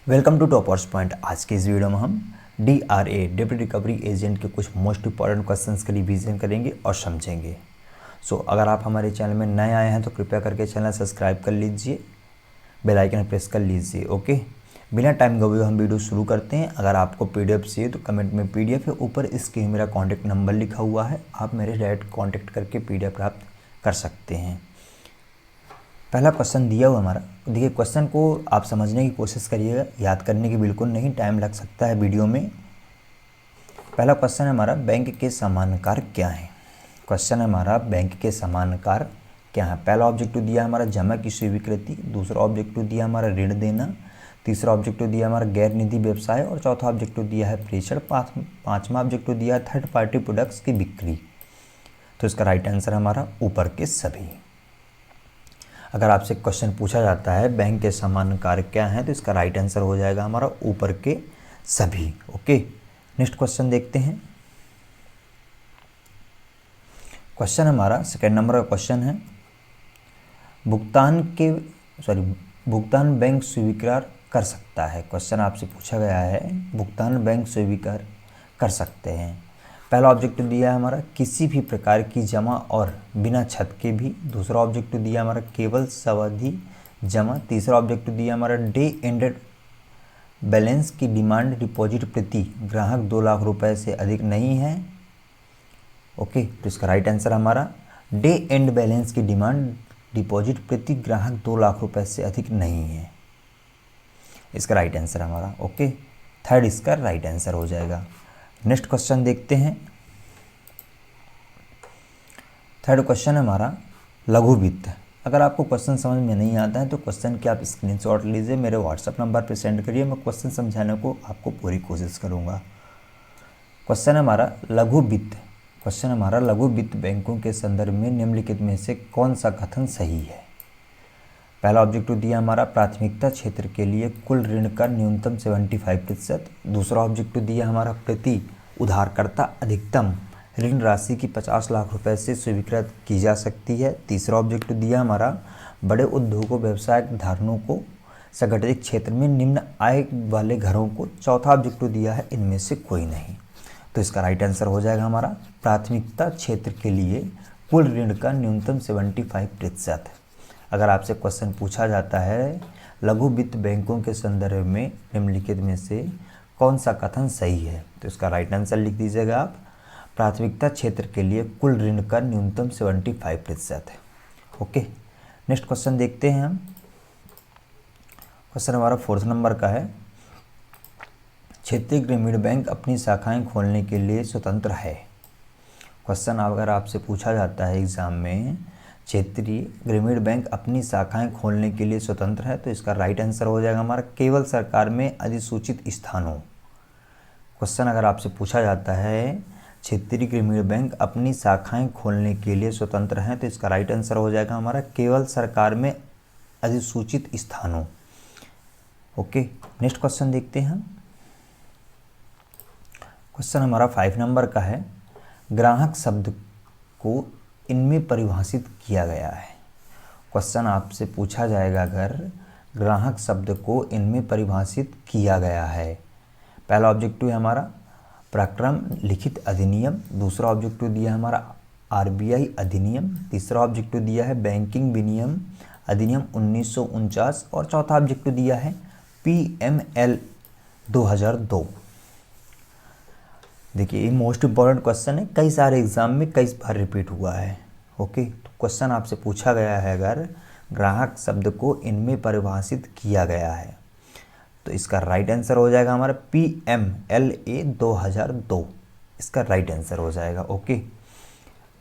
Welcome to toppers point. आज के इस वीडियो में हम DRA डेप्यूटी रिकवरी एजेंट के कुछ मोस्ट इंपॉर्टेंट क्वेश्चंस का रिवीजन करेंगे और समझेंगे। अगर आप हमारे चैनल में नए आए हैं तो कृपया करके चैनल सब्सक्राइब कर लीजिए, बेल आइकन प्रेस कर लीजिए। ओके, बिना टाइम गवाए हम वीडियो शुरू करते हैं। अगर आपको PDF चाहिए तो कमेंट में PDF है, ऊपर इसके मेरा कॉन्टैक्ट नंबर लिखा हुआ है, आप मेरे डायरेक्ट कॉन्टैक्ट करके PDF प्राप्त कर सकते हैं। पहला क्वेश्चन दिया हुआ हमारा, देखिए क्वेश्चन को आप समझने की कोशिश करिएगा, याद करने की बिल्कुल नहीं, टाइम लग सकता है वीडियो में। पहला क्वेश्चन है हमारा, बैंक के समानाकार क्या है। क्वेश्चन है हमारा, बैंक के समानाकार क्या है। पहला ऑब्जेक्टिव दिया हमारा जमा की स्वीकृति, दूसरा ऑब्जेक्टिव दिया हमारा ऋण देना, तीसरा ऑब्जेक्टिव दिया हमारा गैर निधि व्यवसाय और चौथा ऑब्जेक्टिव दिया है प्रेषण, पाँचवा ऑब्जेक्टिव दिया है थर्ड पार्टी प्रोडक्ट्स की बिक्री। तो इसका राइट आंसर हमारा ऊपर के सभी। अगर आपसे क्वेश्चन पूछा जाता है बैंक के समानाकार क्या है तो इसका राइट आंसर हो जाएगा हमारा ऊपर के सभी। ओके, नेक्स्ट क्वेश्चन देखते हैं। क्वेश्चन हमारा सेकंड नंबर का क्वेश्चन है, भुगतान बैंक स्वीकार कर सकता है। क्वेश्चन आपसे पूछा गया है, भुगतान बैंक स्वीकार कर सकते हैं। पहला ऑब्जेक्टिव दिया है हमारा किसी भी प्रकार की जमा और बिना छत के भी, दूसरा ऑब्जेक्टिव दिया हमारा केवल सावधि जमा, तीसरा ऑब्जेक्टिव दिया हमारा डे एंडेड बैलेंस की डिमांड डिपॉजिट प्रति ग्राहक 2 लाख रुपए से अधिक नहीं है। ओके, तो इसका राइट आंसर हमारा डे एंड बैलेंस की डिमांड डिपॉजिट प्रति ग्राहक 2 लाख रुपए से अधिक नहीं है, इसका राइट आंसर हमारा। ओके, थर्ड इसका राइट आंसर हो जाएगा। नेक्स्ट क्वेश्चन देखते हैं। थर्ड क्वेश्चन है हमारा लघु वित्त। अगर आपको क्वेश्चन समझ में नहीं आता है तो क्वेश्चन की आप स्क्रीनशॉट लीजिए, मेरे व्हाट्सएप नंबर पर सेंड करिए, मैं क्वेश्चन समझाने को आपको पूरी कोशिश करूंगा। क्वेश्चन है हमारा लघु वित्त। क्वेश्चन हमारा लघु वित्त बैंकों के संदर्भ में निम्नलिखित में से कौन सा कथन सही है। पहला ऑब्जेक्टिव दिया हमारा प्राथमिकता क्षेत्र के लिए कुल ऋण का न्यूनतम 75%, दूसरा ऑब्जेक्टिव दिया हमारा प्रति उधारकर्ता अधिकतम ऋण राशि की 50 लाख रुपए से स्वीकृत की जा सकती है, तीसरा ऑब्जेक्टिव दिया हमारा बड़े उद्योगों व्यवसाय धारकों को संगठित क्षेत्र में निम्न आय वाले घरों को, चौथा ऑब्जेक्टिव दिया है इनमें से कोई नहीं। तो इसका राइट आंसर हो जाएगा हमारा प्राथमिकता क्षेत्र के लिए कुल ऋण का न्यूनतम 75%। अगर आपसे क्वेश्चन पूछा जाता है लघु वित्त बैंकों के संदर्भ में निम्नलिखित में से कौन सा कथन सही है तो इसका राइट आंसर लिख दीजिएगा आप, प्राथमिकता क्षेत्र के लिए कुल ऋण का न्यूनतम 75% है। ओके, नेक्स्ट क्वेश्चन देखते हैं हम। क्वेश्चन हमारा फोर्थ नंबर का है, क्षेत्रीय ग्रामीण बैंक अपनी शाखाएं खोलने के लिए स्वतंत्र है। क्वेश्चन अगर आपसे पूछा जाता है एग्जाम में, क्षेत्रीय ग्रामीण बैंक अपनी शाखाएं खोलने के लिए स्वतंत्र है तो इसका राइट आंसर हो जाएगा हमारा केवल सरकार में अधिसूचित स्थानों। क्वेश्चन अगर आपसे पूछा जाता है क्षेत्रीय ग्रामीण बैंक अपनी शाखाएं खोलने के लिए स्वतंत्र हैं तो इसका राइट आंसर हो जाएगा हमारा केवल सरकार में अधिसूचित स्थानों। ओके, नेक्स्ट क्वेश्चन देखते हैं। क्वेश्चन हमारा 5 नंबर का है, ग्राहक शब्द को इनमें परिभाषित किया गया है। क्वेश्चन आपसे पूछा जाएगा अगर ग्राहक शब्द को इनमें परिभाषित किया गया है। पहला ऑब्जेक्टिव है हमारा प्रक्रम लिखित अधिनियम, दूसरा ऑब्जेक्टिव दिया है हमारा RBI अधिनियम, तीसरा ऑब्जेक्टिव दिया है बैंकिंग विनियम अधिनियम 1949 और चौथा ऑब्जेक्टिव दिया है PML 2002। देखिए ये मोस्ट इंपॉर्टेंट क्वेश्चन है, कई सारे एग्जाम में कई बार रिपीट हुआ है। ओके, तो क्वेश्चन आपसे पूछा गया है अगर ग्राहक शब्द को इनमें परिभाषित किया गया है तो इसका राइट आंसर हो जाएगा हमारा PMLA 2002, इसका राइट आंसर हो जाएगा। ओके,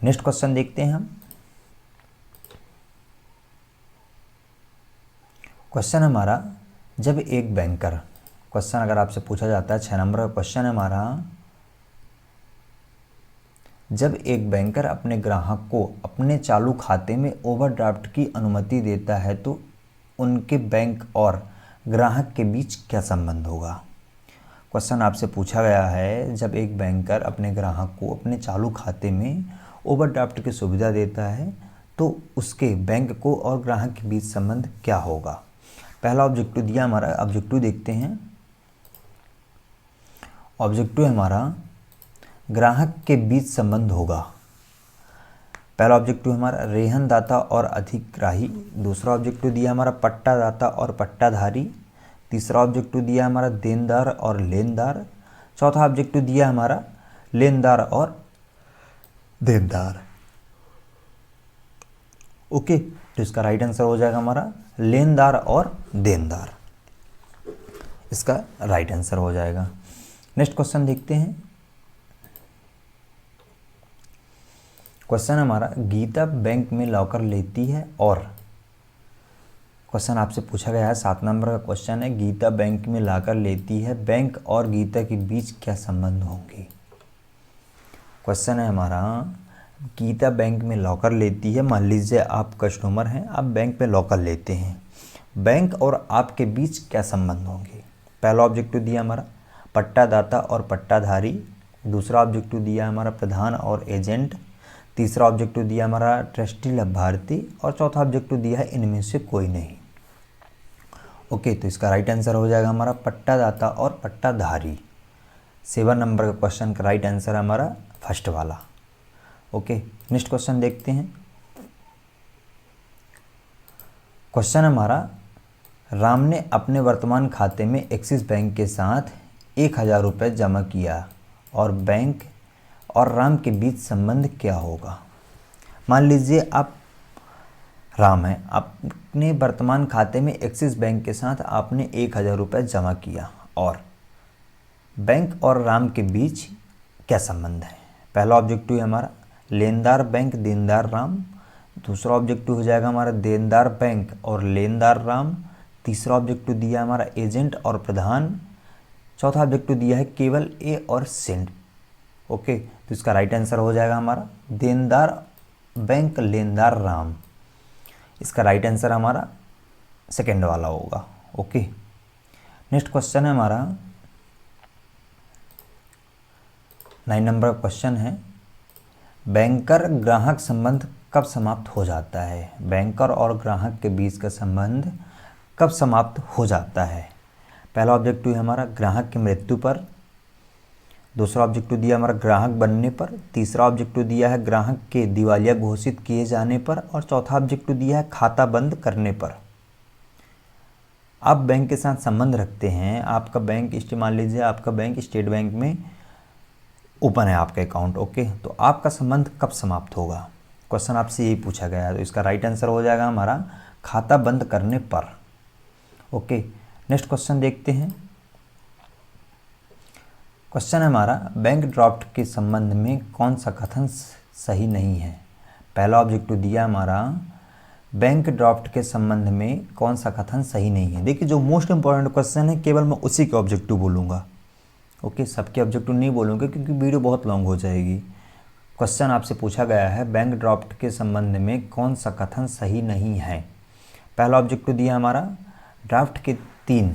नेक्स्ट क्वेश्चन देखते हैं हम। क्वेश्चन हमारा जब एक बैंकर, क्वेश्चन अगर आपसे पूछा जाता है 6 नंबर का क्वेश्चन है हमारा, जब एक बैंकर अपने ग्राहक को अपने चालू खाते में ओवरड्राफ्ट की अनुमति देता है तो उनके बैंक और ग्राहक के बीच क्या संबंध होगा। क्वेश्चन आपसे पूछा गया है जब एक बैंकर अपने ग्राहक को अपने चालू खाते में ओवरड्राफ्ट की सुविधा देता है तो उसके बैंक को और ग्राहक के बीच संबंध क्या होगा। पहला ऑब्जेक्टिव दिया हमारा, ऑब्जेक्टिव देखते हैं। ऑब्जेक्टिव हमारा ग्राहक के बीच संबंध होगा। पहला ऑब्जेक्टिव हमारा रेहनदाता और अधिग्राही। दूसरा ऑब्जेक्टिव दिया हमारा पट्टादाता और पट्टाधारी। तीसरा ऑब्जेक्टिव दिया हमारा देनदार और लेनदार। चौथा ऑब्जेक्टिव दिया हमारा लेनदार और देनदार। ओके, तो इसका राइट आंसर हो जाएगा हमारा लेनदार और देनदार, इसका राइट आंसर हो जाएगा। नेक्स्ट क्वेश्चन देखते हैं। क्वेश्चन हमारा गीता बैंक में लॉकर लेती है और क्वेश्चन आपसे पूछा गया है 7 नंबर का क्वेश्चन है। गीता बैंक में लॉकर लेती है, बैंक और गीता के बीच क्या संबंध होंगे। क्वेश्चन है हमारा गीता बैंक में लॉकर लेती है। मान लीजिए आप कस्टमर हैं, आप बैंक में लॉकर लेते हैं, बैंक और आपके बीच क्या संबंध होंगे। पहला ऑब्जेक्टिव दिया हमारा पट्टादाता और पट्टाधारी। दूसरा ऑब्जेक्टिव दिया हमारा प्रधान और एजेंट। तीसरा ऑब्जेक्टिव दिया हमारा ट्रस्टी लाभार्थी और चौथा ऑब्जेक्टिव दिया है इनमें से कोई नहीं। ओके, तो इसका राइट आंसर हो जाएगा हमारा पट्टादाता और पट्टाधारी। 7 नंबर का क्वेश्चन का राइट आंसर हमारा फर्स्ट वाला। ओके, नेक्स्ट क्वेश्चन देखते हैं। क्वेश्चन हमारा राम ने अपने वर्तमान खाते में एक्सिस बैंक के साथ 1000 रुपये जमा किया और बैंक और राम के बीच संबंध क्या होगा। मान लीजिए आप राम है, अपने वर्तमान खाते में एक्सिस बैंक के साथ आपने 1000 रुपये जमा किया और बैंक और राम के बीच क्या संबंध है। पहला ऑब्जेक्टिव है हमारा लेनदार बैंक देनदार राम। दूसरा ऑब्जेक्टिव हो जाएगा हमारा देनदार बैंक और लेनदार राम। तीसरा ऑब्जेक्टिव दिया हमारा एजेंट और प्रधान। चौथा ऑब्जेक्टिव दिया है केवल ए और सेंड। ओके, तो इसका राइट आंसर हो जाएगा हमारा देनदार बैंक लेनदार राम, इसका राइट आंसर हमारा सेकेंड वाला होगा। ओके, नेक्स्ट क्वेश्चन है हमारा 9 नंबर का क्वेश्चन है बैंकर ग्राहक संबंध कब समाप्त हो जाता है। बैंकर और ग्राहक के बीच का संबंध कब समाप्त हो जाता है। पहला ऑब्जेक्टिव है हमारा ग्राहक की मृत्यु पर। दूसरा ऑब्जेक्टिव दिया हमारा ग्राहक बनने पर। तीसरा ऑब्जेक्टिव दिया है ग्राहक के दिवालिया घोषित किए जाने पर और चौथा ऑब्जेक्टिव दिया है खाता बंद करने पर। आप बैंक के साथ संबंध रखते हैं, आपका बैंक मान लीजिए आपका बैंक स्टेट बैंक में ओपन है आपका अकाउंट। ओके, तो आपका संबंध कब समाप्त होगा, क्वेश्चन आपसे यही पूछा गया है, तो इसका राइट आंसर हो जाएगा हमारा खाता बंद करने पर। ओके, नेक्स्ट क्वेश्चन देखते हैं। क्वेश्चन है हमारा बैंक ड्राफ्ट के संबंध में कौन सा कथन सही नहीं है। पहला ऑब्जेक्टिव दिया हमारा बैंक ड्राफ्ट के संबंध में कौन सा कथन सही नहीं है। देखिए जो मोस्ट इंपॉर्टेंट क्वेश्चन है केवल मैं उसी के ऑब्जेक्टिव बोलूँगा। ओके, सबके ऑब्जेक्टिव नहीं बोलूँगा क्योंकि वीडियो बहुत लॉन्ग हो जाएगी। क्वेश्चन आपसे पूछा गया है बैंक ड्राफ्ट के संबंध में कौन सा कथन सही नहीं है। पहला ऑब्जेक्टिव दिया हमारा ड्राफ्ट के 3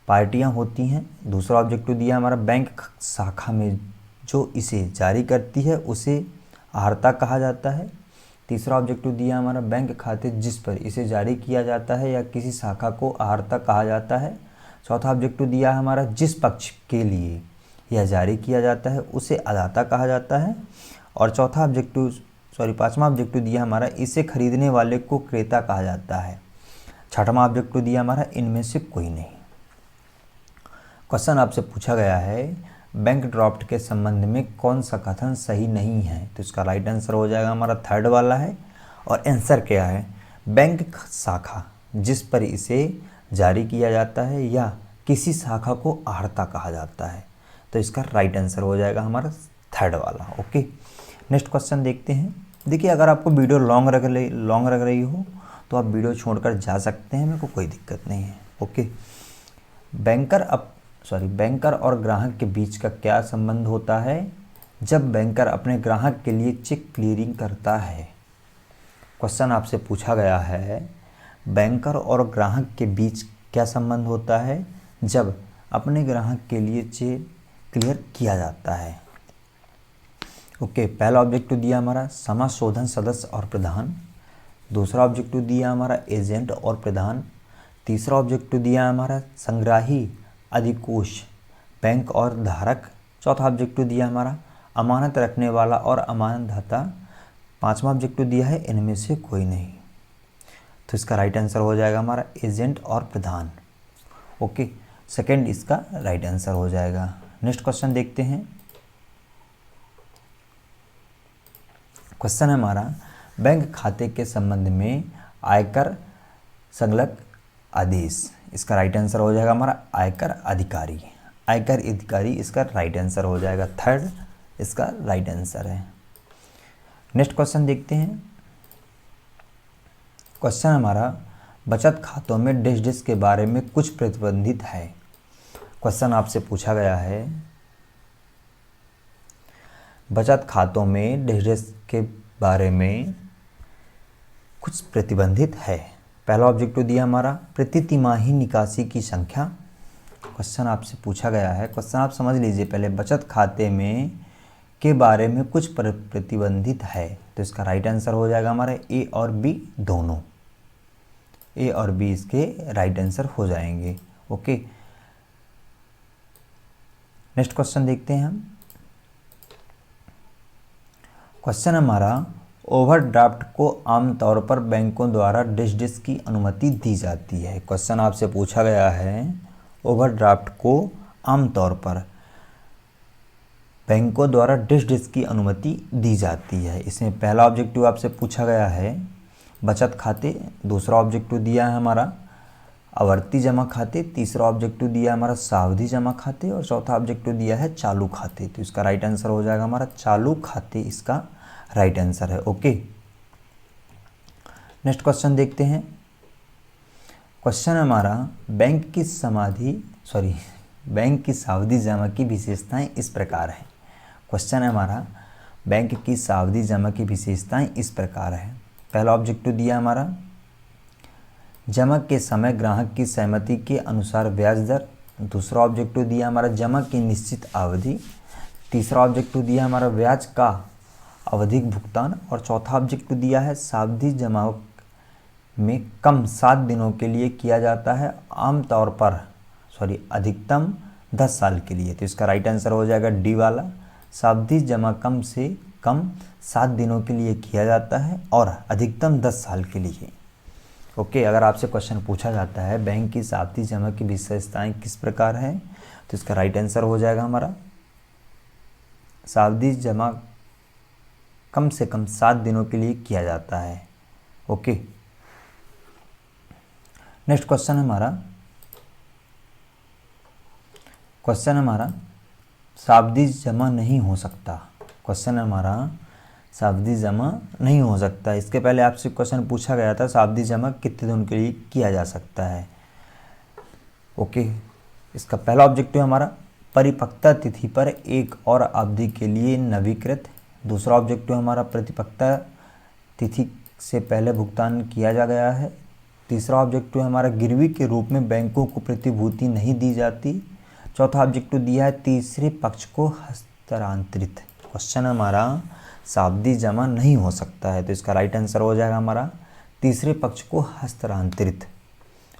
पार्टियां होती हैं। दूसरा ऑब्जेक्टिव दिया हमारा बैंक शाखा में जो इसे जारी करती है उसे आहर्ता कहा जाता है। तीसरा ऑब्जेक्टिव दिया हमारा बैंक खाते जिस पर इसे जारी किया जाता है या किसी शाखा को आहर्ता कहा जाता है। चौथा ऑब्जेक्टिव दिया हमारा जिस पक्ष के लिए यह जारी किया जाता है उसे अदाता कहा जाता है। और पांचवा ऑब्जेक्टिव दिया हमारा इसे खरीदने वाले को क्रेता कहा जाता है। छठवां ऑब्जेक्टिव दिया हमारा इनमें से कोई नहीं। क्वेश्चन आपसे पूछा गया है बैंक ड्राफ्ट के संबंध में कौन सा कथन सही नहीं है, तो इसका राइट आंसर हो जाएगा हमारा थर्ड वाला है। और आंसर क्या है, बैंक शाखा जिस पर इसे जारी किया जाता है या किसी शाखा को आहर्ता कहा जाता है, तो इसका राइट आंसर हो जाएगा हमारा थर्ड वाला। ओके, नेक्स्ट क्वेश्चन देखते हैं। देखिए अगर आपको वीडियो लॉन्ग लग रही हो तो आप वीडियो छोड़कर जा सकते हैं, मेरे को कोई दिक्कत नहीं है। ओके, बैंकर और ग्राहक के बीच का क्या संबंध होता है जब बैंकर अपने ग्राहक के लिए चेक क्लियरिंग करता है। क्वेश्चन आपसे पूछा गया है बैंकर और ग्राहक के बीच क्या संबंध होता है जब अपने ग्राहक के लिए चेक क्लियर किया जाता है। ओके, पहला ऑब्जेक्टिव दिया हमारा समाशोधन सदस्य और प्रधान। दूसरा ऑब्जेक्टिव दिया हमारा एजेंट और प्रधान। तीसरा ऑब्जेक्टिव दिया है हमारा संग्राही, अधिकोष, बैंक और धारक। चौथा ऑब्जेक्टिव दिया हमारा अमानत रखने वाला और अमानतदाता। पांचवा ऑब्जेक्टिव दिया है इनमें से कोई नहीं। तो इसका राइट आंसर हो जाएगा हमारा एजेंट और प्रधान। ओके, सेकंड इसका राइट आंसर हो जाएगा। नेक्स्ट क्वेश्चन देखते हैं। क्वेश्चन है हमारा बैंक खाते के संबंध में आयकर संलग्न आदेश। इसका राइट आंसर हो जाएगा हमारा आयकर अधिकारी। आयकर अधिकारी इसका राइट आंसर हो जाएगा। थर्ड इसका राइट आंसर है। नेक्स्ट क्वेश्चन देखते हैं। क्वेश्चन हमारा बचत खातों में डैश डैश के बारे में कुछ प्रतिबंधित है। क्वेश्चन आपसे पूछा गया है बचत खातों में डैश डैश के बारे में कुछ प्रतिबंधित है। पहला ऑब्जेक्टिव दिया हमारा प्रति तिमाही निकासी की संख्या। क्वेश्चन आपसे पूछा गया है, क्वेश्चन आप समझ लीजिए पहले, बचत खाते में के बारे में कुछ प्रतिबंधित है। तो इसका राइट आंसर हो जाएगा हमारा ए और बी दोनों। ए और बी इसके राइट आंसर हो जाएंगे। ओके, नेक्स्ट क्वेश्चन देखते हैं हम। क्वेश्चन हमारा ओवरड्राफ्ट को आमतौर पर बैंकों द्वारा डैश डैश की अनुमति दी जाती है। क्वेश्चन आपसे पूछा गया है ओवरड्राफ्ट को आमतौर पर बैंकों द्वारा डैश डैश की अनुमति दी जाती है। इसमें पहला ऑब्जेक्टिव आपसे पूछा गया है बचत खाते, दूसरा ऑब्जेक्टिव दिया है हमारा आवर्ती जमा खाते, तीसरा ऑब्जेक्टिव दिया है हमारा सावधि जमा खाते और चौथा ऑब्जेक्टिव दिया है चालू खाते। तो इसका राइट आंसर हो जाएगा हमारा चालू खाते, इसका राइट आंसर है। ओके, नेक्स्ट क्वेश्चन देखते हैं। क्वेश्चन हमारा बैंक की सावधि जमा की विशेषताएं इस प्रकार है। क्वेश्चन है हमारा बैंक की सावधि जमा की विशेषताएं इस प्रकार है। पहला ऑब्जेक्टिव दिया हमारा जमा के समय ग्राहक की सहमति के अनुसार ब्याज दर। दूसरा ऑब्जेक्टिव दिया हमारा जमा की निश्चित अवधि। तीसरा ऑब्जेक्टिव दिया हमारा ब्याज का आवधिक भुगतान और चौथा ऑब्जेक्टिव दिया है सावधि जमा में कम 7 दिनों के लिए किया जाता है, आमतौर पर अधिकतम 10 साल के लिए। तो इसका राइट आंसर हो जाएगा डी वाला, सावधि जमा कम से कम 7 दिनों के लिए किया जाता है और अधिकतम 10 साल के लिए। ओके, अगर आपसे क्वेश्चन पूछा जाता है बैंक की सावधि जमा की विशेषताएं किस प्रकार है, तो इसका राइट आंसर हो जाएगा हमारा सावधि जमा कम से कम 7 दिनों के लिए किया जाता है। ओके, नेक्स्ट क्वेश्चन हमारा सावधि जमा नहीं हो सकता। क्वेश्चन हमारा सावधि जमा नहीं हो सकता। इसके पहले आपसे क्वेश्चन पूछा गया था सावधि जमा कितने दिन के लिए किया जा सकता है। ओके, इसका पहला ऑब्जेक्टिव हमारा परिपक्वता तिथि पर एक और अवधि के लिए नवीकृत। दूसरा ऑब्जेक्टिव हमारा प्रतिपक्वता तिथि से पहले भुगतान किया जा गया है। तीसरा ऑब्जेक्टिव हमारा गिरवी के रूप में बैंकों को प्रतिभूति नहीं दी जाती। चौथा ऑब्जेक्टिव दिया है तीसरे पक्ष को हस्तांतरित। क्वेश्चन हमारा सावधि जमा नहीं हो सकता है, तो इसका राइट आंसर हो जाएगा हमारा तीसरे पक्ष को हस्तांतरित।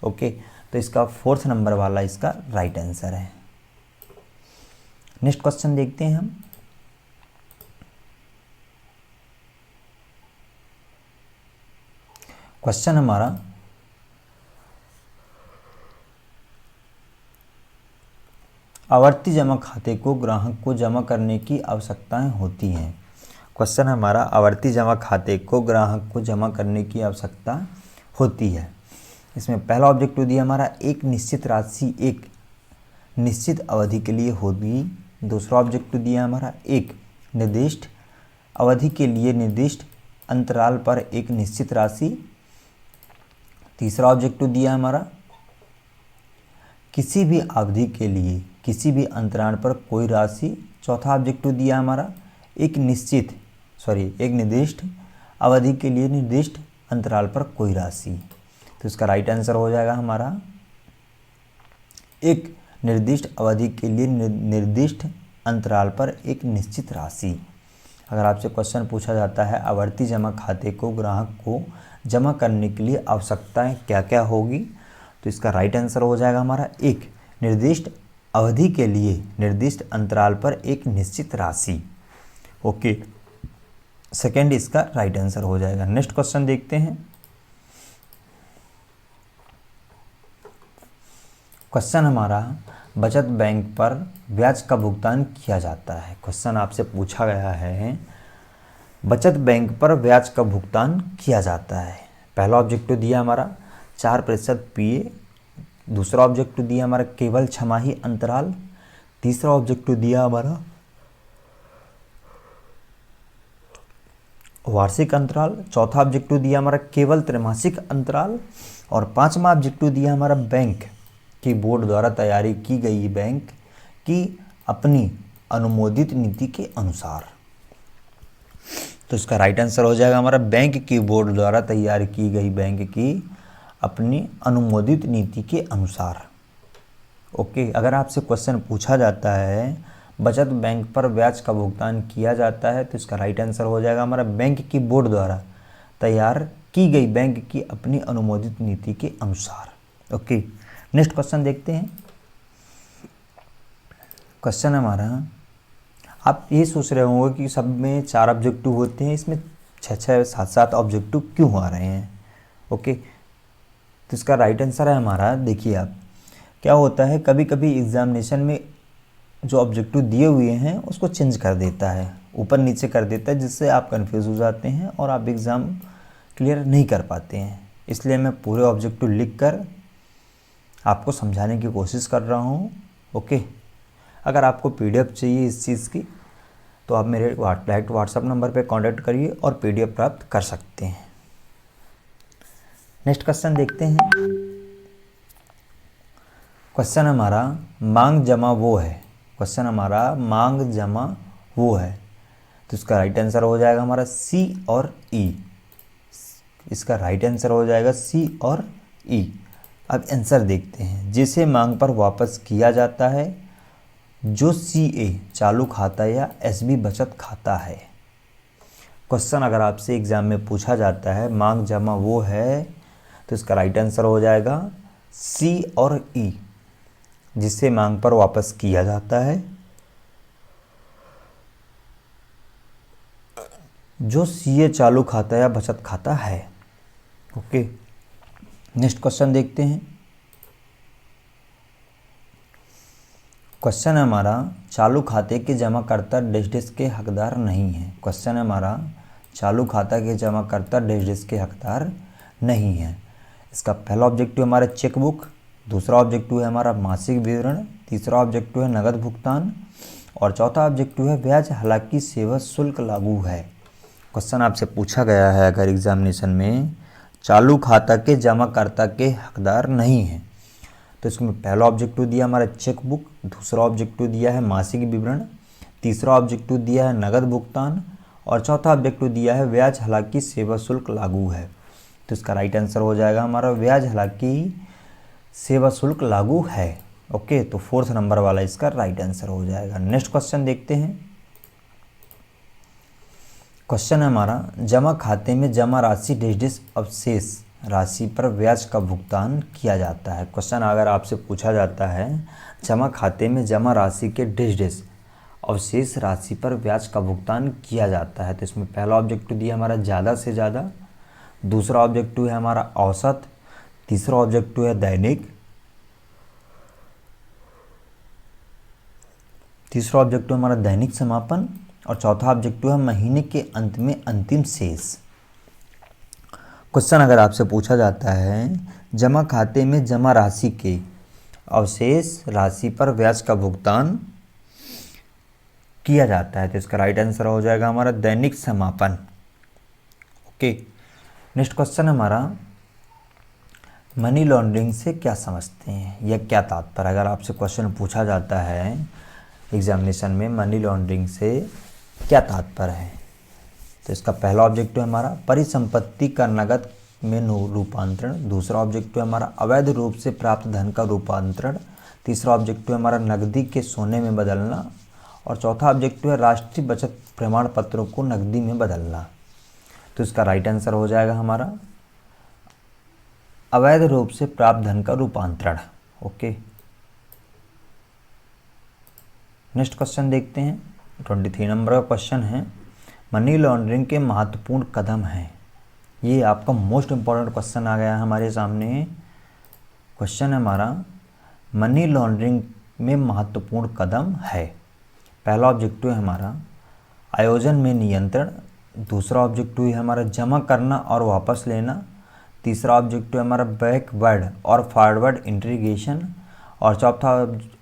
ओके, तो इसका 4th नंबर वाला इसका राइट आंसर है। नेक्स्ट क्वेश्चन देखते हैं हम। क्वेश्चन हमारा आवर्ती जमा खाते को ग्राहक को जमा करने की आवश्यकताएं होती हैं। क्वेश्चन हमारा आवर्ती जमा खाते को ग्राहक को जमा करने की आवश्यकता होती है। इसमें पहला ऑब्जेक्टिव दिया हमारा एक निश्चित राशि एक निश्चित अवधि के लिए होगी। दूसरा ऑब्जेक्टिव दिया हमारा एक निर्दिष्ट अवधि के लिए निर्दिष्ट अंतराल पर एक निश्चित राशि। तीसरा ऑब्जेक्टिव दिया हमारा किसी भी अवधि के लिए किसी भी अंतराल पर कोई राशि। चौथा ऑब्जेक्टिव दिया हमारा एक निर्दिष्ट अवधि के लिए निर्दिष्ट अंतराल पर कोई राशि। तो इसका राइट आंसर हो जाएगा हमारा एक निर्दिष्ट अवधि के लिए निर्दिष्ट अंतराल पर एक निश्चित राशि। अगर आपसे क्वेश्चन पूछा जाता है आवर्ती जमा खाते को ग्राहक को जमा करने के लिए आवश्यकताएं क्या क्या होगी, तो इसका राइट आंसर हो जाएगा हमारा एक, निर्दिष्ट अवधि के लिए निर्दिष्ट अंतराल पर एक निश्चित राशि। ओके, सेकेंड इसका राइट आंसर हो जाएगा। नेक्स्ट क्वेश्चन देखते हैं। क्वेश्चन हमारा, बचत बैंक पर ब्याज का भुगतान किया जाता है। क्वेश्चन आपसे पूछा गया है, बचत बैंक पर ब्याज का भुगतान किया जाता है। पहला ऑब्जेक्टिव दिया हमारा 4% पीए, दूसरा ऑब्जेक्टिव दिया हमारा केवल छमाही अंतराल, तीसरा ऑब्जेक्टिव दिया हमारा वार्षिक अंतराल, चौथा ऑब्जेक्टिव दिया हमारा केवल त्रैमासिक अंतराल, और पांचवा ऑब्जेक्टिव दिया हमारा बैंक की बोर्ड द्वारा तैयारी की गई बैंक की अपनी अनुमोदित नीति के अनुसार। तो इसका राइट आंसर हो जाएगा हमारा बैंक की बोर्ड द्वारा तैयार की गई बैंक की अपनी अनुमोदित नीति के अनुसार। ओके, अगर आपसे क्वेश्चन पूछा जाता है बचत बैंक पर ब्याज का भुगतान किया जाता है, तो इसका राइट आंसर हो जाएगा हमारा बैंक की बोर्ड द्वारा तैयार की गई बैंक की अपनी अनुमोदित नीति के अनुसार। ओके, नेक्स्ट क्वेश्चन देखते हैं। क्वेश्चन हमारा, आप ये सोच रहे होंगे कि सब में 4 ऑब्जेक्टिव होते हैं, इसमें 6-6, 7-7 ऑब्जेक्टिव क्यों आ रहे हैं। ओके, तो इसका राइट आंसर है हमारा, देखिए आप क्या होता है, कभी कभी एग्जामिनेशन में जो ऑब्जेक्टिव दिए हुए हैं उसको चेंज कर देता है, ऊपर नीचे कर देता है, जिससे आप कंफ्यूज हो जाते हैं और आप एग्ज़ाम क्लियर नहीं कर पाते हैं। इसलिए मैं पूरे ऑब्जेक्टिव लिख कर आपको समझाने की कोशिश कर रहा हूँ। ओके, अगर आपको पीडीएफ चाहिए इस चीज़ की तो आप मेरे डायरेक्ट व्हाट्सएप नंबर पे कांटेक्ट करिए और पीडीएफ प्राप्त कर सकते हैं। नेक्स्ट क्वेश्चन देखते हैं। क्वेश्चन हमारा, मांग जमा वो है। क्वेश्चन हमारा, मांग जमा वो है, तो इसका राइट आंसर हो जाएगा हमारा सी और ई। इसका राइट आंसर हो जाएगा सी और ई। अब आंसर देखते हैं। जिसे मांग पर वापस किया जाता है, जो सीए चालू खाता या एसबी बचत खाता है। क्वेश्चन अगर आपसे एग्जाम में पूछा जाता है मांग जमा वो है, तो इसका राइट आंसर हो जाएगा सी और ई। जिसे मांग पर वापस किया जाता है, जो सीए चालू खाता या बचत खाता है। ओके, नेक्स्ट क्वेश्चन देखते हैं। क्वेश्चन हमारा, चालू खाते के जमाकर्ता डैश डैश के हकदार नहीं है। क्वेश्चन हमारा, चालू खाता के जमाकर्ता डैश डैश के हकदार नहीं है। इसका पहला ऑब्जेक्टिव हमारा चेकबुक, दूसरा ऑब्जेक्टिव है हमारा मासिक विवरण, तीसरा ऑब्जेक्टिव है नगद भुगतान, और चौथा ऑब्जेक्टिव है ब्याज, हालांकि सेवा शुल्क लागू है। क्वेश्चन आपसे पूछा गया है अगर एग्जामिनेशन में, चालू खाता के जमाकर्ता के हकदार नहीं है, तो इसमें पहला ऑब्जेक्टिव दिया हमारा चेकबुक, दूसरा ऑब्जेक्टिव दिया है मासिक विवरण, तीसरा ऑब्जेक्टिव दिया है नगद भुगतान, और चौथा ऑब्जेक्टिव दिया है ब्याज, हालांकि सेवा शुल्क लागू है। तो इसका राइट आंसर हो जाएगा हमारा ब्याज, हालांकि सेवा शुल्क लागू है। ओके, तो 4th नंबर वाला इसका राइट आंसर हो जाएगा। नेक्स्ट क्वेश्चन देखते हैं। क्वेश्चन हमारा, जमा खाते में जमा राशि डैश डैश अवशेष राशि पर ब्याज का भुगतान किया जाता है। क्वेश्चन अगर आपसे पूछा जाता है जमा खाते में जमा राशि के डैश डैश अवशेष राशि पर ब्याज का भुगतान किया जाता है, तो इसमें पहला ऑब्जेक्टिव दिया हमारा ज़्यादा से ज़्यादा, दूसरा ऑब्जेक्टिव है हमारा औसत, तीसरा ऑब्जेक्टिव है दैनिक, तीसरा ऑब्जेक्टिव हमारा दैनिक समापन, और चौथा ऑब्जेक्टिव है महीने के अंत में अंतिम शेष। क्वेश्चन अगर आपसे पूछा जाता है जमा खाते में जमा राशि के अवशेष राशि पर ब्याज का भुगतान किया जाता है, तो इसका राइट आंसर हो जाएगा हमारा दैनिक समापन। ओके, नेक्स्ट क्वेश्चन हमारा, मनी लॉन्ड्रिंग से क्या समझते हैं या क्या तात्पर्य। अगर आपसे क्वेश्चन पूछा जाता है एग्जामिनेशन में मनी लॉन्ड्रिंग से क्या तात्पर्य है, तो इसका पहला ऑब्जेक्टिव है हमारा परिसंपत्ति का नकद में रूपांतरण, दूसरा ऑब्जेक्टिव है हमारा अवैध रूप से प्राप्त धन का रूपांतरण, तीसरा ऑब्जेक्टिव है हमारा नकदी के सोने में बदलना, और चौथा ऑब्जेक्टिव है राष्ट्रीय बचत प्रमाण पत्रों को नकदी में बदलना। तो इसका राइट आंसर हो जाएगा हमारा अवैध रूप से प्राप्त धन का रूपांतरण। ओके, नेक्स्ट क्वेश्चन देखते हैं। 23 नंबर का क्वेश्चन है, मनी लॉन्ड्रिंग के महत्वपूर्ण कदम हैं। ये आपका मोस्ट इम्पॉर्टेंट क्वेश्चन आ गया है हमारे सामने। क्वेश्चन है हमारा, मनी लॉन्ड्रिंग में महत्वपूर्ण कदम है। पहला ऑब्जेक्टिव है हमारा आयोजन में नियंत्रण, दूसरा ऑब्जेक्टिव है हमारा जमा करना और वापस लेना, तीसरा ऑब्जेक्टिव है हमारा बैकवर्ड और फॉरवर्ड इंटीग्रेशन, और चौथा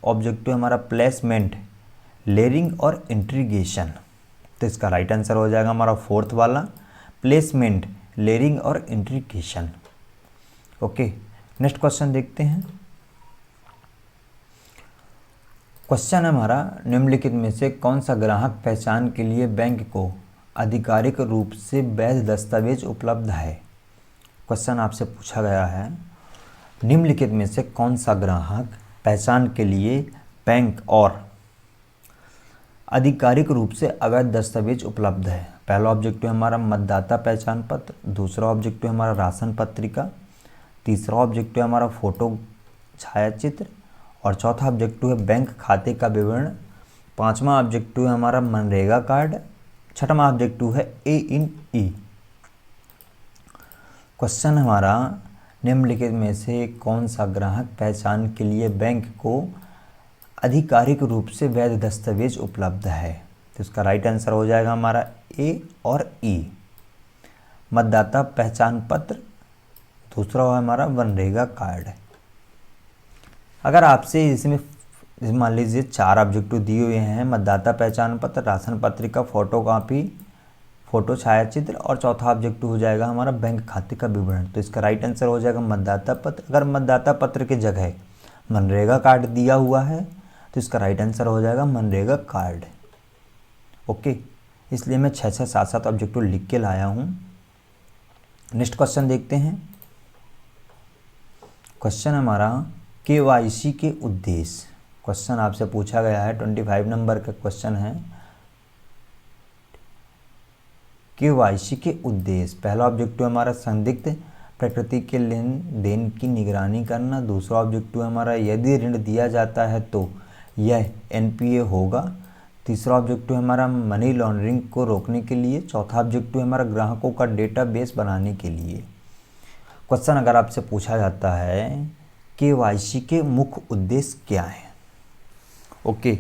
ऑब्जेक्टिव हमारा प्लेसमेंट, लेयरिंग और इंटीग्रेशन। तो इसका राइट आंसर हो जाएगा हमारा फोर्थ वाला, प्लेसमेंट, लेयरिंग और इंटीग्रेशन। ओके, नेक्स्ट क्वेश्चन देखते हैं। क्वेश्चन है हमारा, निम्नलिखित में से कौन सा ग्राहक पहचान के लिए बैंक को आधिकारिक रूप से वैध दस्तावेज उपलब्ध है। क्वेश्चन आपसे पूछा गया है, निम्नलिखित में से कौन सा ग्राहक पहचान के लिए बैंक और आधिकारिक रूप से अवैध दस्तावेज उपलब्ध है। पहला ऑब्जेक्टिव हमारा मतदाता पहचान पत्र, दूसरा ऑब्जेक्टिव हमारा राशन पत्रिका, तीसरा ऑब्जेक्टिव हमारा फोटो छायाचित्र, और चौथा ऑब्जेक्टिव है बैंक खाते का विवरण, पांचवा ऑब्जेक्टिव है हमारा मनरेगा कार्ड, छठवां ऑब्जेक्टिव है ANE। क्वेश्चन हमारा, निम्नलिखित में से कौन सा ग्राहक पहचान के लिए बैंक को आधिकारिक रूप से वैध दस्तावेज उपलब्ध है। तो इसका राइट आंसर हो जाएगा हमारा A और E। मतदाता पहचान पत्र, दूसरा है हमारा मनरेगा कार्ड। अगर आपसे इसमें मान लीजिए 4 ऑब्जेक्टिव दिए हुए हैं, मतदाता पहचान पत्र, राशन पत्रिका, फोटो कॉपी, फोटो छायाचित्र, और चौथा ऑब्जेक्टिव हो जाएगा हमारा बैंक खाते का विवरण। तो इसका राइट आंसर हो जाएगा मतदाता पत्र। अगर मतदाता पत्र की जगह मनरेगा कार्ड दिया हुआ है तो इसका राइट आंसर हो जाएगा मनरेगा कार्ड। ओके, इसलिए मैं 6-6, 7-7 ऑब्जेक्टिव लिख के लाया हूँ। नेक्स्ट क्वेश्चन देखते हैं। क्वेश्चन हमारा KYC के उद्देश्य। क्वेश्चन आपसे पूछा गया है, 25 नंबर का क्वेश्चन है। KYC के उद्देश्य, पहला ऑब्जेक्टिव हमारा संदिग्ध प्रकृति के लेन देन की निगरानी करना, दूसरा ऑब्जेक्टिव हमारा यदि ऋण दिया जाता है तो यह NPA होगा, तीसरा ऑब्जेक्टिव हमारा मनी लॉन्ड्रिंग को रोकने के लिए, चौथा ऑब्जेक्टिव हमारा ग्राहकों का डेटाबेस बनाने के लिए। क्वेश्चन अगर आपसे पूछा जाता है KYC के मुख्य उद्देश्य क्या है। ओके,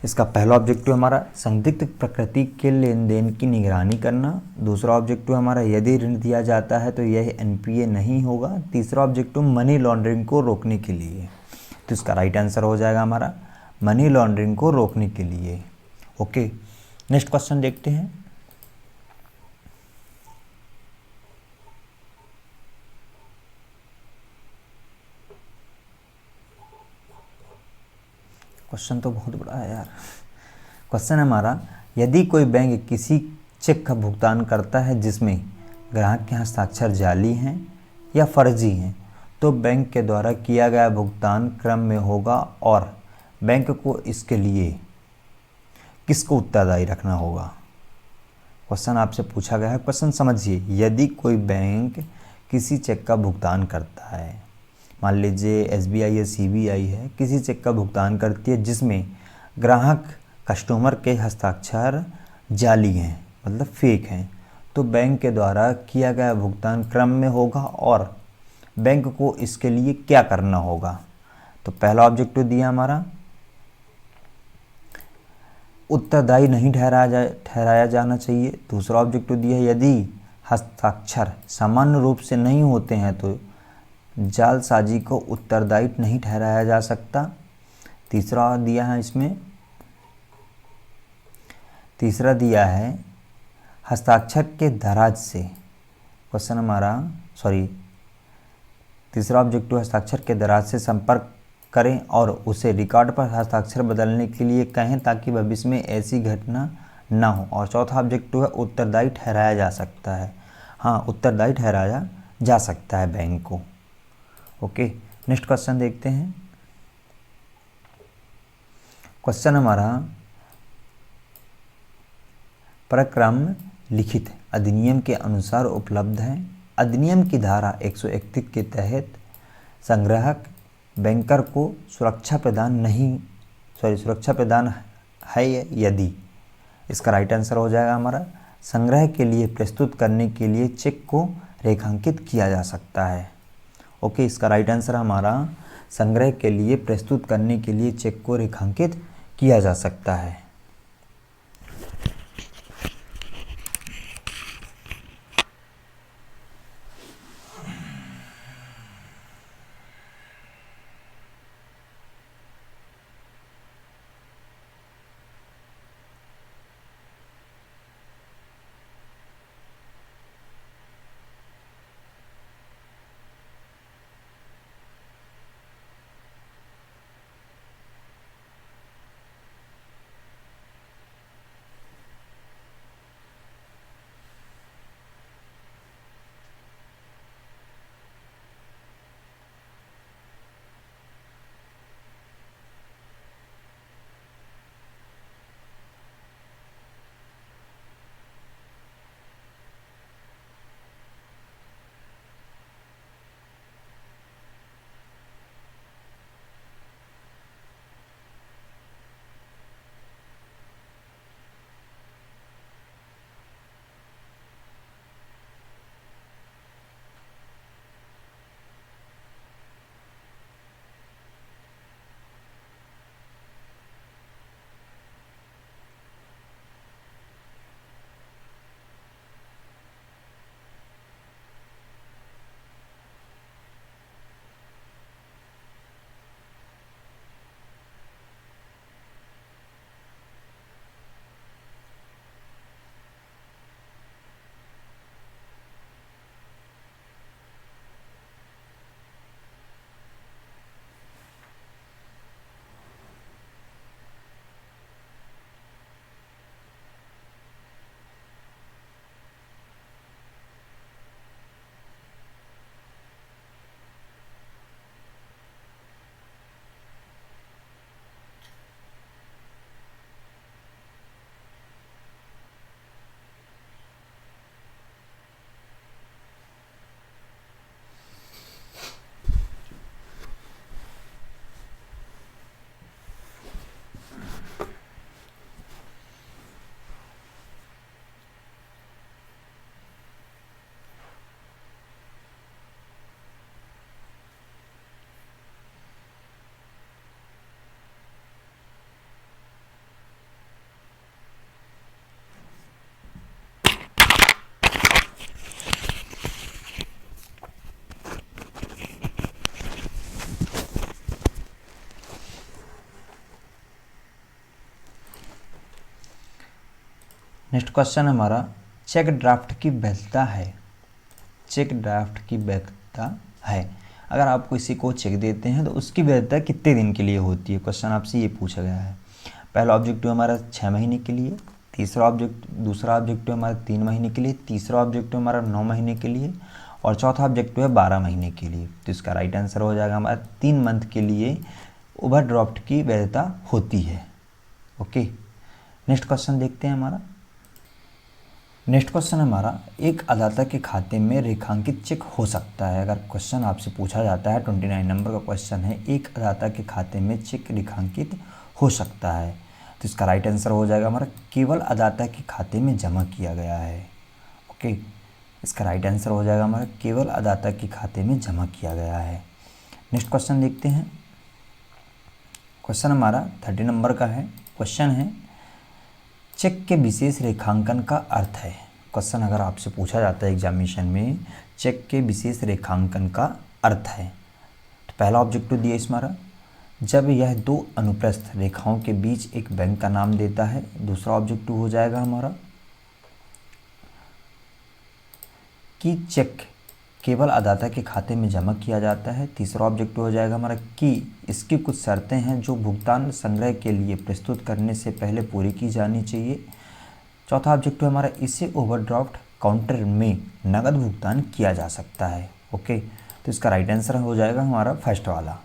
इसका पहला ऑब्जेक्टिव हमारा संदिग्ध प्रकृति के लेन देन की निगरानी करना, दूसरा ऑब्जेक्टिव हमारा यदि ऋण दिया जाता है तो यह NPA नहीं होगा, तीसरा ऑब्जेक्टिव मनी लॉन्ड्रिंग को रोकने के लिए। तो इसका राइट आंसर हो जाएगा हमारा मनी लॉन्ड्रिंग को रोकने के लिए। ओके, नेक्स्ट क्वेश्चन देखते हैं। क्वेश्चन तो बहुत बड़ा है यार। क्वेश्चन है हमारा, यदि कोई बैंक किसी चेक का भुगतान करता है जिसमें ग्राहक के हस्ताक्षर जाली हैं या फर्जी हैं तो बैंक के द्वारा किया गया भुगतान क्रम में होगा और बैंक को इसके लिए किसको उत्तरदायी रखना होगा। क्वेश्चन आपसे पूछा गया है। क्वेश्चन समझिए, यदि कोई बैंक किसी चेक का भुगतान करता है, मान लीजिए SBI या CBI है, किसी चेक का भुगतान करती है जिसमें ग्राहक कस्टमर के हस्ताक्षर जाली हैं, मतलब फेक हैं, तो बैंक के द्वारा किया गया भुगतान क्रम में होगा और बैंक को इसके लिए क्या करना होगा। तो पहला ऑब्जेक्टिव दिया हमारा उत्तरदायी नहीं ठहराया जाना चाहिए, दूसरा ऑब्जेक्टिव दिया है यदि हस्ताक्षर सामान्य रूप से नहीं होते हैं तो जालसाजी को उत्तरदायी नहीं ठहराया जा सकता, तीसरा दिया है इसमें, तीसरा दिया है हस्ताक्षर के दराज से, क्वेश्चन हमारा तीसरा ऑब्जेक्टिव हस्ताक्षर के दराज से संपर्क करें और उसे रिकॉर्ड पर हस्ताक्षर बदलने के लिए कहें ताकि भविष्य में ऐसी घटना ना हो, और चौथा ऑब्जेक्टिव है उत्तरदायी ठहराया जा सकता है। हाँ, उत्तरदायी ठहराया जा सकता है बैंक को। ओके, नेक्स्ट क्वेश्चन देखते हैं। क्वेश्चन हमारा, प्रक्रम लिखित अधिनियम के अनुसार उपलब्ध है। अधिनियम की धारा 131 के तहत संग्राहक बैंकर को सुरक्षा प्रदान है यदि। इसका राइट आंसर हो जाएगा हमारा संग्रह के लिए प्रस्तुत करने के लिए चेक को रेखांकित किया जा सकता है। ओके, इसका राइट आंसर हमारा संग्रह के लिए प्रस्तुत करने के लिए चेक को रेखांकित किया जा सकता है। नेक्स्ट क्वेश्चन हमारा चेक ड्राफ्ट की वैधता है। चेक ड्राफ्ट की वैधता है, अगर आप किसी को चेक देते हैं तो उसकी वैधता कितने दिन के लिए होती है। क्वेश्चन आपसे ये पूछा गया है। पहला ऑब्जेक्टिव हमारा 6 महीने के लिए, दूसरा ऑब्जेक्टिव हमारा 3 महीने के लिए, तीसरा ऑब्जेक्टिव हमारा 9 महीने के लिए और चौथा ऑब्जेक्टिव है 12 महीने के लिए। तो इसका राइट आंसर हो जाएगा हमारा 3 मंथ के लिए ओवरड्राफ्ट की वैधता होती है। ओके, नेक्स्ट क्वेश्चन देखते हैं हमारा। नेक्स्ट क्वेश्चन हमारा एक अदाता के खाते में रेखांकित चेक हो सकता है। अगर क्वेश्चन आपसे पूछा जाता है 29 नंबर का क्वेश्चन है, एक अदाता के खाते में चेक रेखांकित हो सकता है, तो इसका राइट आंसर हो जाएगा हमारा केवल अदाता के खाते में जमा किया गया है। ओके, इसका राइट आंसर हो जाएगा हमारा केवल अदाता के खाते में जमा किया गया है। नेक्स्ट क्वेश्चन देखते हैं। क्वेश्चन हमारा 30 नंबर का है। क्वेश्चन है चेक के विशेष रेखांकन का अर्थ है। क्वेश्चन अगर आपसे पूछा जाता है एग्जामिनेशन में, चेक के विशेष रेखांकन का अर्थ है, तो पहला ऑब्जेक्टिव दिया इस हमारा, जब यह 2 अनुप्रस्थ रेखाओं के बीच एक बैंक का नाम देता है। दूसरा ऑब्जेक्टिव हो जाएगा हमारा कि चेक केवल अदाता के खाते में जमा किया जाता है। तीसरा ऑब्जेक्टिव हो जाएगा हमारा कि इसकी कुछ शर्तें हैं जो भुगतान संग्रह के लिए प्रस्तुत करने से पहले पूरी की जानी चाहिए। चौथा ऑब्जेक्टिव हमारा इसे ओवरड्राफ्ट काउंटर में नकद भुगतान किया जा सकता है। ओके, तो इसका राइट आंसर हो जाएगा हमारा फर्स्ट वाला।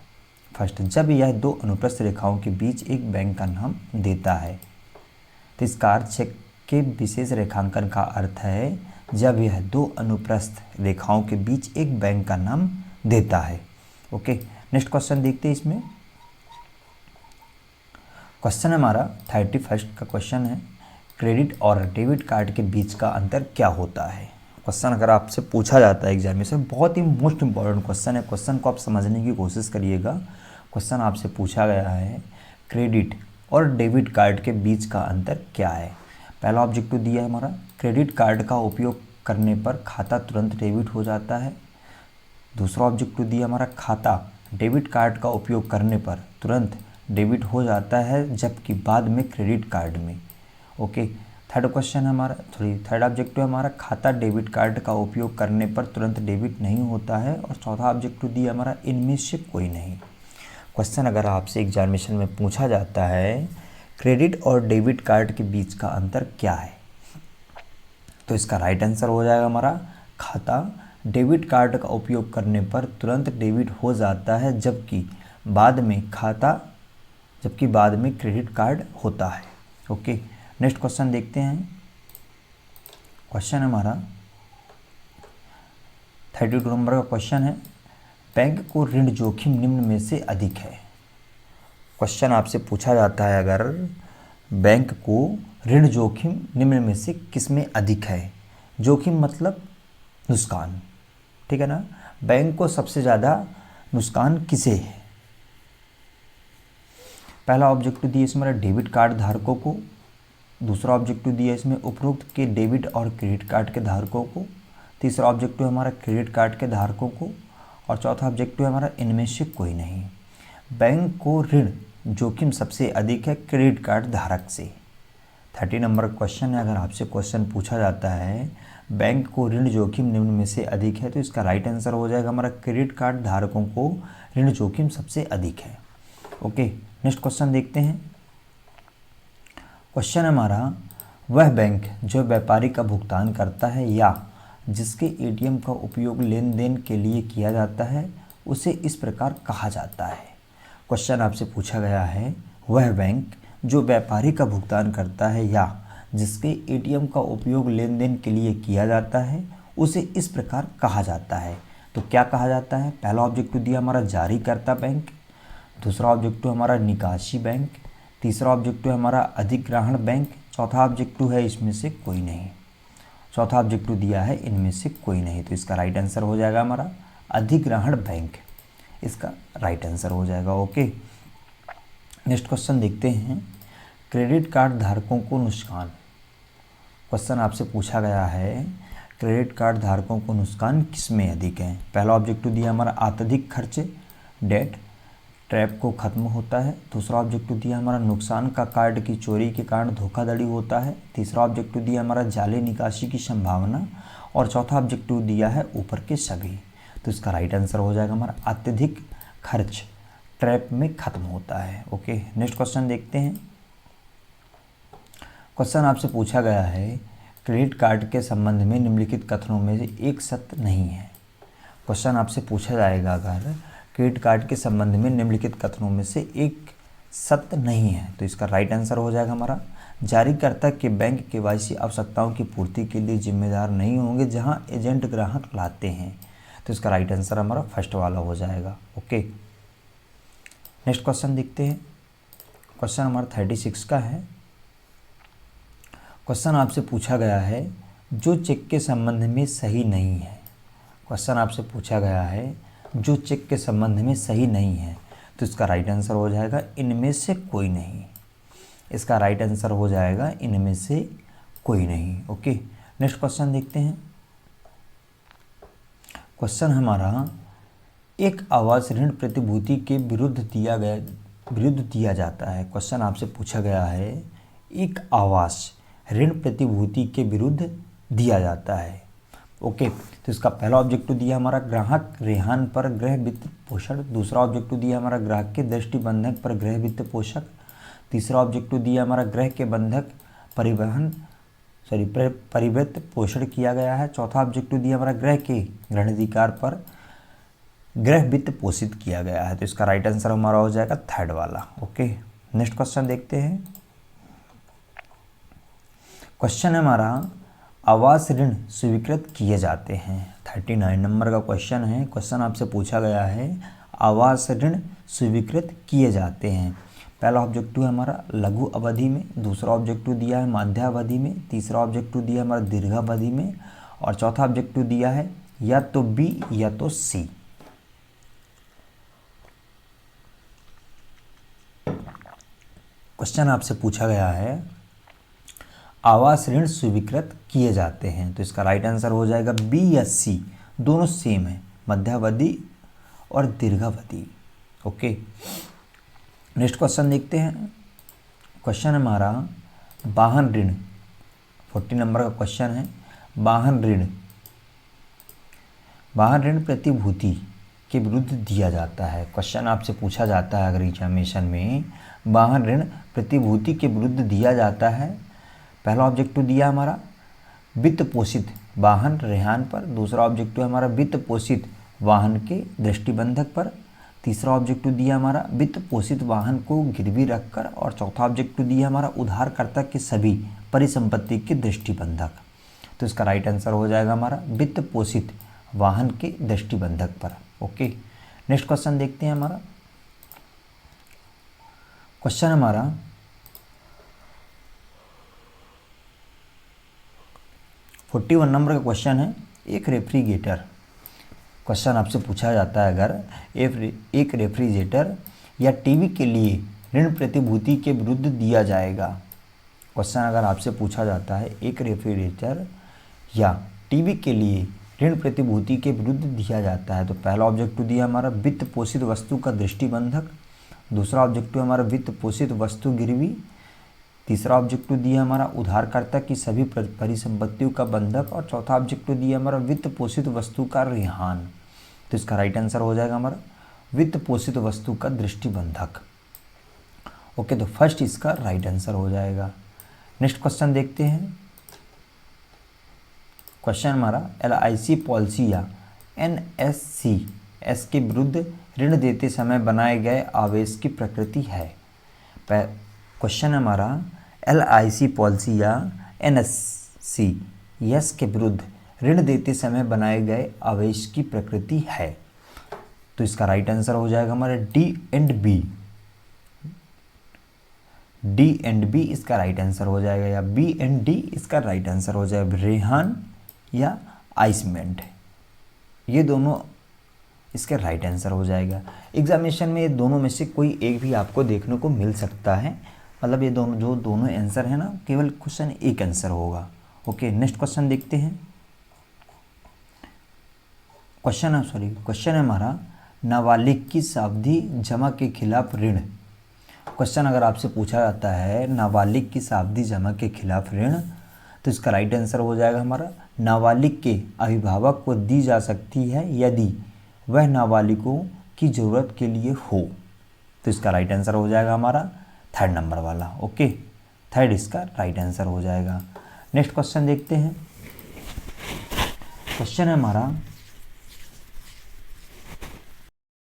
फर्स्ट, जब यह 2 अनुप्रस्थ रेखाओं के बीच एक बैंक का नाम देता है। तो इसका अर्थ चेक के विशेष रेखांकन का अर्थ है जब यह दो अनुप्रस्थ रेखाओं के बीच एक बैंक का नाम देता है। ओके, नेक्स्ट क्वेश्चन देखते हैं इसमें। क्वेश्चन हमारा 31 का क्वेश्चन है, क्रेडिट और डेबिट कार्ड के बीच का अंतर क्या होता है। क्वेश्चन अगर आपसे पूछा जाता है एग्जाम में से, बहुत ही मोस्ट इंपॉर्टेंट क्वेश्चन है, क्वेश्चन को आप समझने की कोशिश करिएगा। क्वेश्चन आपसे पूछा गया है, क्रेडिट और डेबिट कार्ड के बीच का अंतर क्या है। पहला ऑब्जेक्टिव दिया है हमारा, क्रेडिट कार्ड का उपयोग करने पर खाता तुरंत डेबिट हो जाता है। दूसरा ऑब्जेक्टिव दिया हमारा, खाता डेबिट कार्ड का उपयोग करने पर तुरंत डेबिट हो जाता है, जबकि बाद में क्रेडिट कार्ड में। ओके, थर्ड क्वेश्चन हमारा थर्ड ऑब्जेक्टिव हमारा, खाता डेबिट कार्ड का उपयोग करने पर तुरंत डेबिट नहीं होता है। और चौथा ऑब्जेक्टिव दिया हमारा, इनमें से कोई नहीं। क्वेश्चन अगर आपसे एग्जामिनेशन में पूछा जाता है, क्रेडिट और डेबिट कार्ड के बीच का अंतर क्या है, तो इसका राइट आंसर हो जाएगा हमारा, खाता डेबिट कार्ड का उपयोग करने पर तुरंत डेबिट हो जाता है, जबकि बाद में क्रेडिट कार्ड होता है। ओके, नेक्स्ट क्वेश्चन देखते हैं। क्वेश्चन हमारा 32 नंबर का क्वेश्चन है, बैंक को ऋण जोखिम निम्न में से अधिक है। क्वेश्चन आपसे पूछा जाता है, अगर बैंक को ऋण जोखिम निम्न में से किस में अधिक है। जोखिम मतलब नुकसान, ठीक है ना। बैंक को सबसे ज़्यादा नुकसान किसे है। पहला ऑब्जेक्टिव दिया इसमें डेबिट कार्ड धारकों को। दूसरा ऑब्जेक्टिव दिया इसमें उपरोक्त के डेबिट और क्रेडिट कार्ड के धारकों को। तीसरा ऑब्जेक्टिव हमारा क्रेडिट कार्ड के धारकों को। और चौथा ऑब्जेक्टिव हमारा इनमें से कोई नहीं। बैंक को ऋण जोखिम सबसे अधिक है क्रेडिट कार्ड धारक से। 30 नंबर क्वेश्चन है, अगर आपसे क्वेश्चन पूछा जाता है बैंक को ऋण जोखिम निम्न में से अधिक है, तो इसका राइट आंसर हो जाएगा हमारा, क्रेडिट कार्ड धारकों को ऋण जोखिम सबसे अधिक है। ओके, नेक्स्ट क्वेश्चन देखते हैं। क्वेश्चन हमारा, वह बैंक जो व्यापारी का भुगतान करता है या जिसके एटीएम का उपयोग लेन देन के लिए किया जाता है, उसे इस प्रकार कहा जाता है। क्वेश्चन आपसे पूछा गया है, वह बैंक जो व्यापारी का भुगतान करता है या जिसके एटीएम का उपयोग लेन देन के लिए किया जाता है, उसे इस प्रकार कहा जाता है। तो क्या कहा जाता है। पहला ऑब्जेक्टिव दिया हमारा, जारीकर्ता बैंक। दूसरा ऑब्जेक्टिव हमारा, निकासी बैंक। तीसरा ऑब्जेक्टिव हमारा, अधिग्रहण बैंक। चौथा ऑब्जेक्टिव है इसमें से कोई नहीं। चौथा ऑब्जेक्टिव दिया है इनमें से कोई नहीं, तो इसका राइट आंसर हो जाएगा हमारा, अधिग्रहण बैंक, इसका राइट आंसर हो जाएगा। ओके, नेक्स्ट क्वेश्चन देखते हैं। क्रेडिट कार्ड धारकों को नुकसान। क्वेश्चन आपसे पूछा गया है, क्रेडिट कार्ड धारकों को नुकसान किस में अधिक है। पहला ऑब्जेक्टिव दिया हमारा, अत्यधिक खर्च, डेट ट्रैप को खत्म होता है। दूसरा ऑब्जेक्टिव दिया हमारा, नुकसान का कार्ड की चोरी के कारण धोखाधड़ी होता है। तीसरा ऑब्जेक्टिव दिया हमारा, जाली निकासी की संभावना। और चौथा ऑब्जेक्टिव दिया है ऊपर के सभी। तो इसका राइट आंसर हो जाएगा हमारा, अत्यधिक खर्च ट्रैप में खत्म होता है। ओके, नेक्स्ट क्वेश्चन देखते हैं। क्वेश्चन आपसे पूछा गया है, क्रेडिट कार्ड के संबंध में निम्नलिखित कथनों में से एक सत्य नहीं है। क्वेश्चन आपसे पूछा जाएगा, अगर क्रेडिट कार्ड के संबंध में निम्नलिखित कथनों में से एक सत्य नहीं है, तो इसका राइट आंसर हो जाएगा हमारा, जारीकर्ता के बैंक केवाईसी आवश्यकताओं की पूर्ति के लिए जिम्मेदार नहीं होंगे जहां एजेंट ग्राहक लाते हैं। तो इसका राइट आंसर हमारा फर्स्ट वाला हो जाएगा। ओके, नेक्स्ट क्वेश्चन देखते हैं। क्वेश्चन हमारा 36 का है। क्वेश्चन आपसे पूछा गया है, जो चेक के संबंध में सही नहीं है। क्वेश्चन आपसे पूछा गया है, जो चेक के संबंध में सही नहीं है, तो इसका राइट आंसर हो जाएगा, इनमें से कोई नहीं। इसका राइट आंसर हो जाएगा, इनमें से कोई नहीं। ओके, नेक्स्ट क्वेश्चन देखते हैं। क्वेश्चन हमारा, एक आवास ऋण प्रतिभूति के विरुद्ध दिया जाता है। क्वेश्चन आपसे पूछा गया है, एक आवास ऋण प्रतिभूति के विरुद्ध दिया जाता है। ओके, तो इसका पहला ऑब्जेक्टिव दिया हमारा, ग्राहक रेहान पर गृह वित्त पोषण। दूसरा ऑब्जेक्टिव दिया हमारा, ग्राहक के दृष्टिबंधक पर गृह वित्त पोषक। तीसरा ऑब्जेक्टिव दिया हमारा, गृह के बंधक परिवित्त पोषण किया गया है। चौथा ऑब्जेक्टिव दिया हमारा, गृह के ग्रहणाधिकार पर गृह वित्त पोषित किया गया है। तो इसका राइट आंसर हमारा हो जाएगा थर्ड वाला। ओके, नेक्स्ट क्वेश्चन देखते हैं। क्वेश्चन हमारा, आवास ऋण स्वीकृत किए जाते हैं। 39 नंबर का क्वेश्चन है। क्वेश्चन आपसे पूछा गया है आवास ऋण स्वीकृत किए जाते हैं। पहला ऑब्जेक्टिव है हमारा लघु अवधि में, दूसरा ऑब्जेक्टिव दिया है मध्यावधि में, तीसरा ऑब्जेक्टिव दिया है हमारा दीर्घावधि में, और चौथा ऑब्जेक्टिव दिया है या तो बी या तो सी। क्वेश्चन आपसे पूछा गया है आवास ऋण स्वीकृत किए जाते हैं, तो इसका राइट आंसर हो जाएगा बी या सी, दोनों सेम है, मध्यावधि और दीर्घावधि। ओके, नेक्स्ट क्वेश्चन देखते हैं। क्वेश्चन हमारा वाहन ऋण, 40 नंबर का क्वेश्चन है। वाहन ऋण प्रतिभूति के विरुद्ध दिया जाता है। क्वेश्चन आपसे पूछा जाता है अगर एग्जामिनेशन में, वाहन ऋण प्रतिभूति के विरुद्ध दिया जाता है। पहला ऑब्जेक्टिव दिया हमारा वित्त पोषित वाहन रेहान पर, दूसरा ऑब्जेक्टिव हमारा वित्त पोषित वाहन के दृष्टिबंधक पर, तीसरा ऑब्जेक्टिव दिया हमारा वित्त पोषित वाहन को गिरवी रखकर, और चौथा ऑब्जेक्टिव दिया हमारा उधारकर्ता के सभी परिसंपत्ति के दृष्टिबंधक। तो इसका राइट आंसर हो जाएगा हमारा वित्त पोषित वाहन के दृष्टिबंधक पर। ओके, नेक्स्ट क्वेश्चन देखते हैं। हमारा क्वेश्चन हमारा 41 नंबर का क्वेश्चन है। एक रेफ्रिजरेटर, क्वेश्चन आपसे पूछा जाता है अगर एक रेफ्रिजरेटर या टीवी के लिए ऋण प्रतिभूति के विरुद्ध दिया जाएगा। क्वेश्चन अगर आपसे पूछा जाता है एक रेफ्रिजरेटर या टीवी के लिए ऋण प्रतिभूति के विरुद्ध दिया जाता है, तो पहला ऑब्जेक्टिव दिया हमारा वित्त पोषित वस्तु का दृष्टिबंधक, दूसरा ऑब्जेक्टिव हमारा वित्त पोषित वस्तु गिरवी, तीसरा ऑब्जेक्टिव दिया हमारा उधारकर्ता की सभी परिसंपत्तियों का बंधक, और चौथा ऑब्जेक्टिव दिया हमारा वित्त पोषित वस्तु का रेहान। तो इसका राइट आंसर हो जाएगा हमारा वित्त पोषित वस्तु का दृष्टिबंधक। ओके, तो फर्स्ट इसका राइट आंसर हो जाएगा। नेक्स्ट क्वेश्चन देखते हैं। क्वेश्चन हमारा LIC पॉलिसी या NSCS के विरुद्ध ऋण देते समय बनाए गए आवेश की प्रकृति है। क्वेश्चन हमारा LIC पॉलिसी या NSCS के विरुद्ध ऋण देते समय बनाए गए आवेश की प्रकृति है। तो इसका राइट आंसर हो जाएगा हमारा D एंड B इसका राइट आंसर हो जाएगा, या B एंड D इसका राइट आंसर हो जाएगा। रेहान या आइसमेंट, ये दोनों इसका राइट आंसर हो जाएगा। एग्जामिनेशन में ये दोनों में से कोई एक भी आपको देखने को मिल सकता है, मतलब ये दोनों आंसर है ना, केवल क्वेश्चन एक आंसर होगा। ओके, नेक्स्ट क्वेश्चन देखते हैं। क्वेश्चन है हमारा नाबालिग की सावधि जमा के खिलाफ ऋण। क्वेश्चन अगर आपसे पूछा जाता है नाबालिग की सावधि जमा के खिलाफ ऋण, तो इसका राइट आंसर हो जाएगा हमारा नाबालिग के अभिभावक को दी जा सकती है यदि वह नाबालिगों की ज़रूरत के लिए हो। तो इसका राइट आंसर हो जाएगा हमारा थर्ड नंबर वाला। ओके, थर्ड इसका राइट आंसर हो जाएगा। नेक्स्ट क्वेश्चन देखते हैं। क्वेश्चन है हमारा